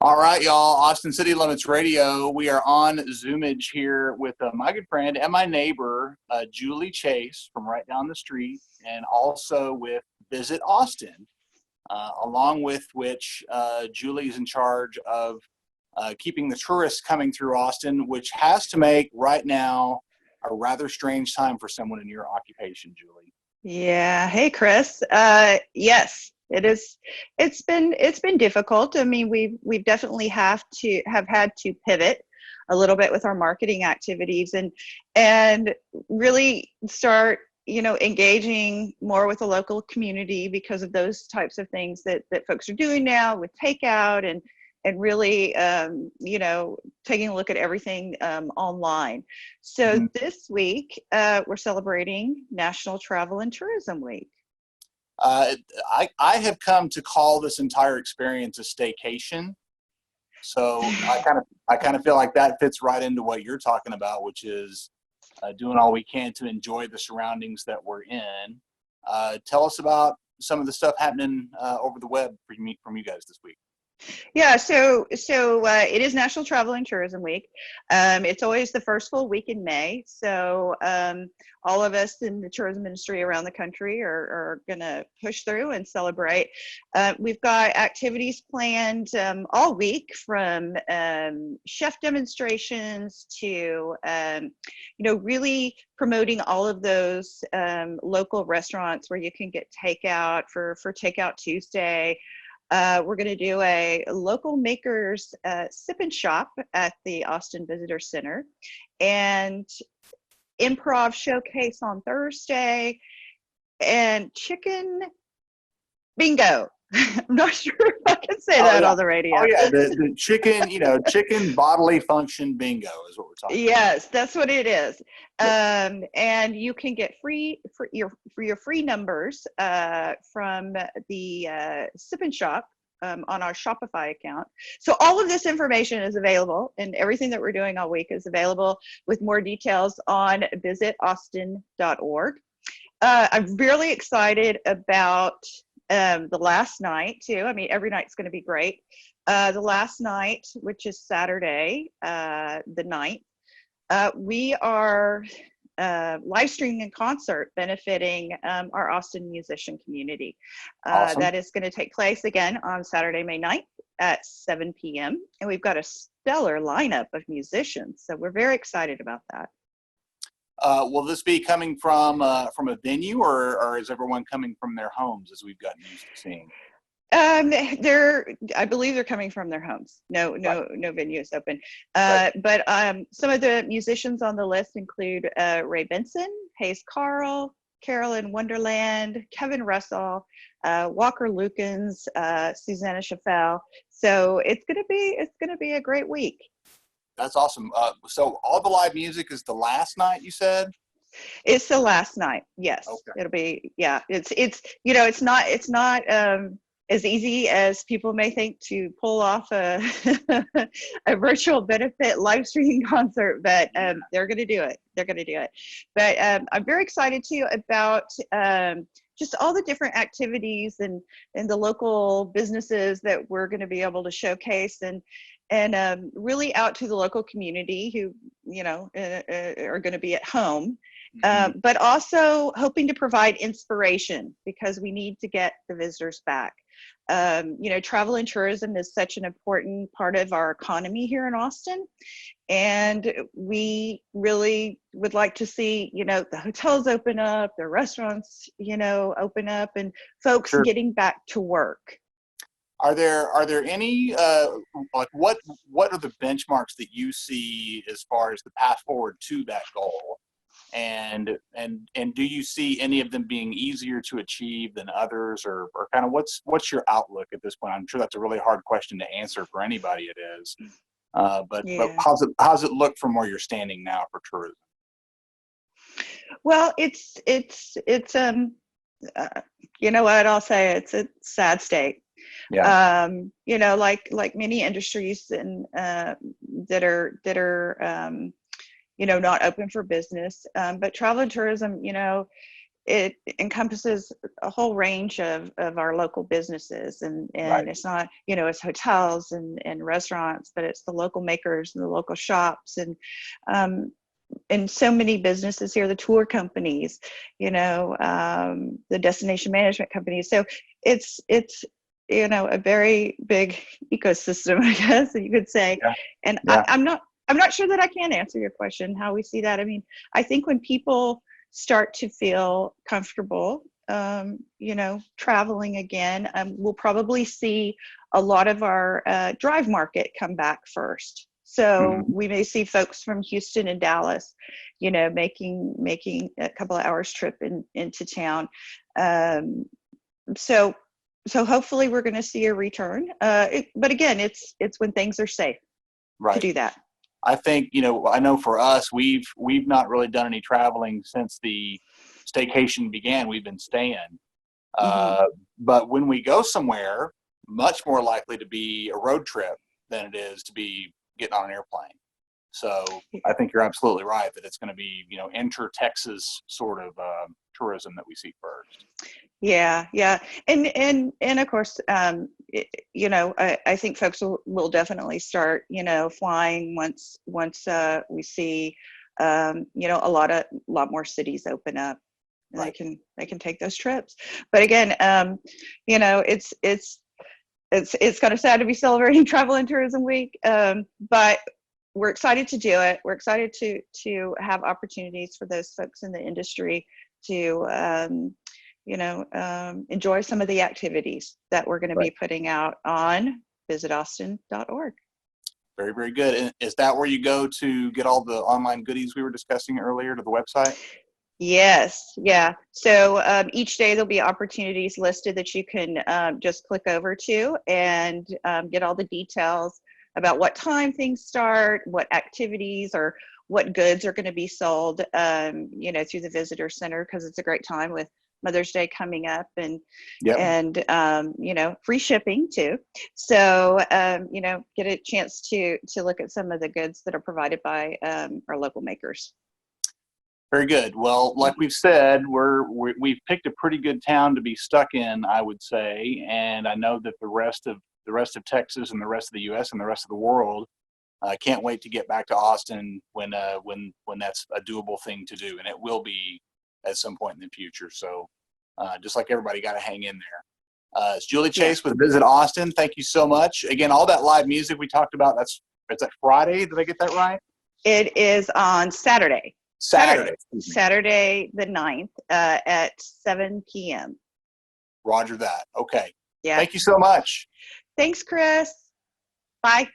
All right, y'all. Austin City Limits Radio. We are on Zoomage here with my good friend and my neighbor, Julie Chase, from right down the street, and also with Visit Austin, along with which Julie is in charge of keeping the tourists coming through Austin, which has to make right now a rather strange time for someone in your occupation, Julie. Yeah. Hey, Chris. Yes, it is. It's been difficult. I mean, we've definitely have had to pivot a little bit with our marketing activities and really start, engaging more with the local community because of those types of things that folks are doing now with takeout and really, taking a look at everything online. So this week, we're celebrating National Travel and Tourism Week. I have come to call this entire experience a staycation. So I kind of feel like that fits right into what you're talking about, which is doing all we can to enjoy the surroundings that we're in. Tell us about some of the stuff happening over the web from you guys this week. Yeah, so it is National Travel and Tourism Week. It's always the first full week in May. So all of us in the tourism industry around the country are going to push through and celebrate. We've got activities planned all week, from chef demonstrations to really promoting all of those local restaurants where you can get takeout for Takeout Tuesday. We're going to do a local makers sip and shop at the Austin Visitor Center, and improv showcase on Thursday, and chicken bingo. I'm not sure if I can say that on the radio. Oh yeah, the chicken, chicken bodily function bingo is what we're talking about. Yes, that's what it is. And you can get free for your free numbers from the Sip and Shop on our Shopify account. So all of this information is available, and everything that we're doing all week is available with more details on visitaustin.org. I'm really excited about the last night too. I mean, every night's going to be great. The last night, which is Saturday, the 9th, we are live streaming a concert benefiting our Austin musician community. Awesome. That is going to take place again on Saturday, May 9th at 7 p.m. And we've got a stellar lineup of musicians. So we're very excited about that. Will this be coming from a venue, or is everyone coming from their homes, as we've gotten used to seeing? I believe they're coming from their homes. No venue is open. Right. But some of the musicians on the list include Ray Benson, Hayes Carl, Carolyn Wonderland, Kevin Russell, Walker Lukens, Susanna Chaffel. So it's gonna be a great week. That's awesome. So all the live music is the last night, you said? It's the last night. Yes. Okay. It'll be, yeah, it's not as easy as people may think to pull off a a virtual benefit live streaming concert, but they're going to do it. But I'm very excited too about just all the different activities and the local businesses that we're going to be able to showcase and really out to the local community who, are going to be at home, but also hoping to provide inspiration because we need to get the visitors back. Travel and tourism is such an important part of our economy here in Austin. And we really would like to see, the hotels open up, the restaurants, open up, and folks getting back to work. Are there any what are the benchmarks that you see as far as the path forward to that goal? And do you see any of them being easier to achieve than others, or kind of what's your outlook at this point? I'm sure that's a really hard question to answer for anybody. It is, but how's it look from where you're standing now for tourism? Well, it's you know what I'll say, it's a sad state. Yeah. Like many industries and that are not open for business, but travel and tourism, it encompasses a whole range of our local businesses, and Right. it's not, it's hotels and restaurants, but it's the local makers and the local shops, and so many businesses here, the tour companies, the destination management companies. So it's a very big ecosystem, I guess you could say. Yeah. And Yeah. I'm not sure that I can answer your question, how we see that. I mean, I think when people start to feel comfortable, traveling again, we'll probably see a lot of our drive market come back first. So we may see folks from Houston and Dallas, making a couple of hours trip into town. So hopefully we're going to see a return. But again, it's when things are safe to do that. I think, I know for us, we've not really done any traveling since the staycation began. We've been staying. But when we go somewhere, much more likely to be a road trip than it is to be getting on an airplane. So I think you're absolutely right that it's going to be, enter Texas sort of tourism that we see first. Yeah. And of course, I think folks will definitely start, flying once we see, a lot more cities open up. And right. they can take those trips. But again, it's kind of sad to be celebrating Travel and Tourism Week, but we're excited to do it. We're excited to have opportunities for those folks in the industry to enjoy some of the activities that we're going to be putting out on visitaustin.org. Very, very good. And is that where you go to get all the online goodies we were discussing earlier, to the website? Yes. Yeah. So each day there'll be opportunities listed that you can just click over to and get all the details about what time things start, what activities or what goods are going to be sold, through the visitor center, because it's a great time with Mother's Day coming up, and free shipping too. So get a chance to look at some of the goods that are provided by our local makers. Very good. Well, like we've said, we've picked a pretty good town to be stuck in, I would say, and I know that the rest of Texas and the rest of the U.S. and the rest of the world can't wait to get back to Austin when that's a doable thing to do, and it will be at some point in the future. So just like everybody, got to hang in there. It's Julie Chase with Visit Austin. Thank you so much. Again, all that live music we talked about, it's at Friday. Did I get that right? It is on Saturday. Saturday the 9th at 7 p.m. Roger that. Okay. Yeah. Thank you so much. Thanks, Chris. Bye.